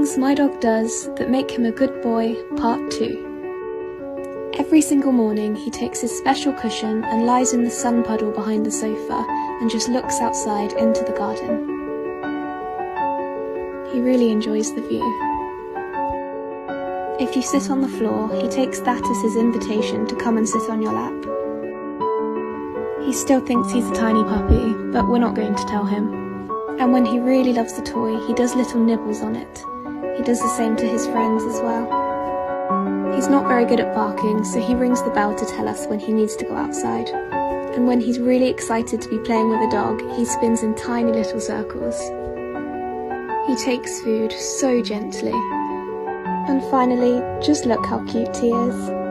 Things my dog does that make him a good boy, Part 2. Every single morning he takes his special cushion and lies in the sun puddle behind the sofa and just looks outside into the garden. He really enjoys the view. If you sit on the floor, he takes that as his invitation to come and sit on your lap. He still thinks he's a tiny puppy, but we're not going to tell him. And when he really loves the toy, he does little nibbles on it. He does the same to his friends as well. He's not very good at barking, so he rings the bell to tell us when he needs to go outside. And when he's really excited to be playing with a dog, he spins in tiny little circles. He takes food so gently. And finally, just look how cute he is.